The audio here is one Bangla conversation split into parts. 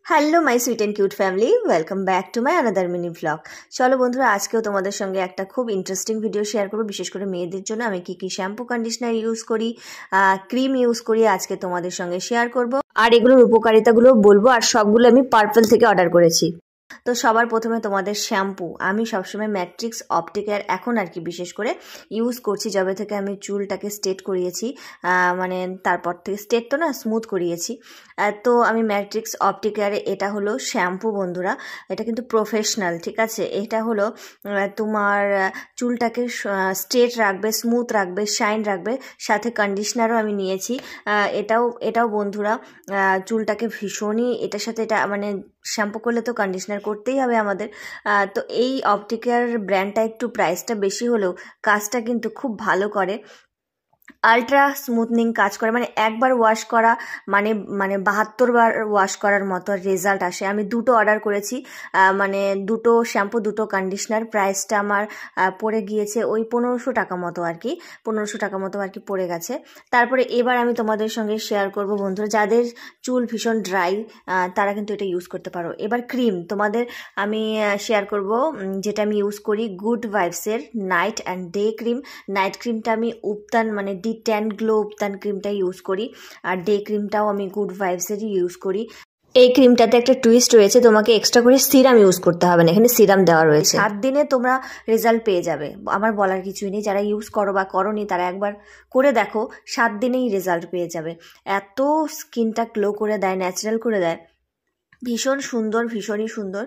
Hello my sweet and cute family, welcome back to my another mini blog. চলো বন্ধুরা, আজকেও তোমাদের সঙ্গে একটা খুব ইন্টারেস্টিং ভিডিও শেয়ার করবো। বিশেষ করে মেয়েদের জন্য আমি কি শ্যাম্পু কন্ডিশনার ইউজ করি, ক্রিম ইউজ করি, আজকে তোমাদের সঙ্গে শেয়ার করব। আর এগুলোর উপকারিতাগুলো বলবো, আর সবগুলো আমি পার্পল থেকে অর্ডার করেছি। তো সবার প্রথমে তোমাদের শ্যাম্পু আমি সবসময় ম্যাট্রিক্স অপটিকেয়ার এখন আর কি বিশেষ করে ইউজ করছি, যবে থেকে আমি চুলটাকে স্ট্রেট করিয়েছি, মানে তারপর থেকে স্ট্রেট তো না, স্মুথ করিয়েছি। তো আমি ম্যাট্রিক্স অপটিকেয়ারে, এটা হলো শ্যাম্পু বন্ধুরা, এটা কিন্তু প্রফেশনাল, ঠিক আছে। এটা হলো তোমার চুলটাকে স্ট্রেট রাখবে, স্মুথ রাখবে, শাইন রাখবে, সাথে কন্ডিশনারও আমি নিয়েছি। এটাও বন্ধুরা চুলটাকে ভীষণই, এটার সাথে এটা মানে শ্যাম্পু করলে তো কন্ডিশনার করতেই হবে আমাদের। তো এই অপটিকেয়ার ব্র্যান্ডটা একটু প্রাইসটা বেশি হলেও কাজটা কিন্তু খুব ভালো করে, আলট্রা স্মুথনিং কাজ করে। মানে একবার ওয়াশ করা মানে 72 বার ওয়াশ করার মতো রেজাল্ট আসে। আমি দুটো অর্ডার করেছি, মানে দুটো শ্যাম্পু দুটো কন্ডিশনার, প্রাইসটা আমার পড়ে গিয়েছে ওই 1500 টাকা মতো আর কি, 1500 টাকা মতো আর কি পড়ে গেছে। তারপরে এবার আমি তোমাদের সঙ্গে শেয়ার করব বন্ধুরা, যাদের চুল ভীষণ ড্রাই তারা কিন্তু এটা ইউজ করতে পারো। এবার ক্রিম তোমাদের আমি শেয়ার করব, যেটা আমি ইউজ করি, গুড ভাইবসের night and day cream. Night ক্রিমটা আমি উপতান মানে ডি ট্যান গ্লো উপতান ক্রিমটা ইউজ করি, আর ডে ক্রিমটাও আমি গুড ভাইবসেরই ইউজ করি। এই ক্রিমটাতে একটা টুইস্ট রয়েছে, তোমাকে এক্সট্রা করে সিরাম ইউজ করতে হবে না, এখানে সিরাম দেওয়া রয়েছে। 7 দিনে তোমরা রেজাল্ট পেয়ে যাবে, আমার বলার কিছুই নেই। যারা ইউজ করো বা করোনি তারা একবার করে দেখো, 7 দিনেই রেজাল্ট পেয়ে যাবে। এত স্কিনটা গ্লো করে দেয়, ন্যাচারাল করে দেয়, ভীষণ সুন্দর, ভীষণই সুন্দর।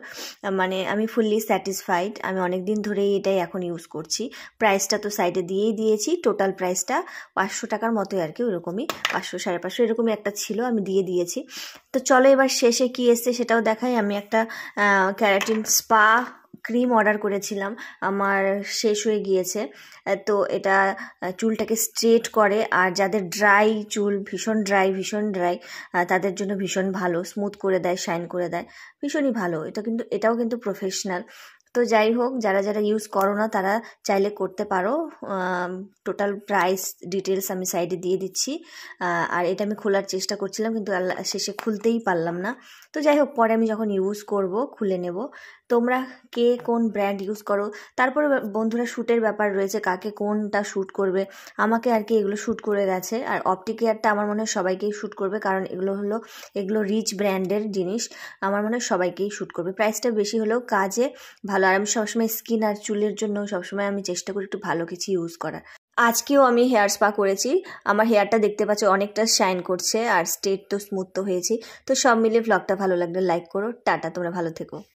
মানে আমি ফুললি স্যাটিসফাইড, আমি অনেক দিন ধরেই এটাই এখন ইউজ করছি। প্রাইসটা তো সাইডে দিয়েই দিয়েছি, টোটাল প্রাইসটা 500 টাকার মতোই আর কি, ওরকমই 500 550 এরকমই একটা ছিল, আমি দিয়ে দিয়েছি। তো চলো এবার শেষে কি এসছে সেটাও দেখাই। আমি একটা ক্যারাটিন স্পা ক্রিম অর্ডার করেছিলাম, আমার শেষ হয়ে গিয়েছে। তো এটা চুলটাকে স্ট্রেট করে, আর যাদের ড্রাই চুল, ভীষণ ড্রাই তাদের জন্য ভীষণ ভালো, স্মুথ করে দেয়, শাইন করে দেয়, ভীষণই ভালো। এটাও কিন্তু প্রফেশনাল। তো যাই হোক, যারা ইউজ করো না তারা চাইলে করতে পারো। টোটাল প্রাইস ডিটেলস আমি সাইডে দিয়ে দিচ্ছি। আর এটা আমি খোলার চেষ্টা করছিলাম, কিন্তু শেষে খুলতেই পারলাম না। তো যাই হোক, পরে আমি যখন ইউজ করব খুলে নেব। তোমরা কে কোন ব্র্যান্ড ইউজ করো, তারপরে বন্ধুরা শ্যুটের ব্যাপার রয়েছে, কাকে কোনটা শ্যুট করবে। আমাকে আর কি এগুলো শ্যুট করে গেছে, আর অপটিকেয়ারটা আমার মনে হয় সবাইকেই শ্যুট করবে, কারণ এগুলো রিচ ব্র্যান্ডের জিনিস, আমার মনে হয় সবাইকেই শ্যুট করবে। প্রাইসটা বেশি হলেও কাজে ভালো। আর আমি সবসময় স্কিন আর চুলের জন্য সবসময় আমি চেষ্টা করি একটু ভালো কিছু ইউজ করার। আজকেও আমি হেয়ার স্পা করেছি, আমার হেয়ারটা দেখতে পাচ্ছ অনেকটা শাইন করছে, আর স্ট্রেট তো স্মুথ তো হয়েছি। তো সব মিলিয়ে ভ্লগটা ভালো লাগলে লাইক করো। টাটা, তোমরা ভালো থেকো।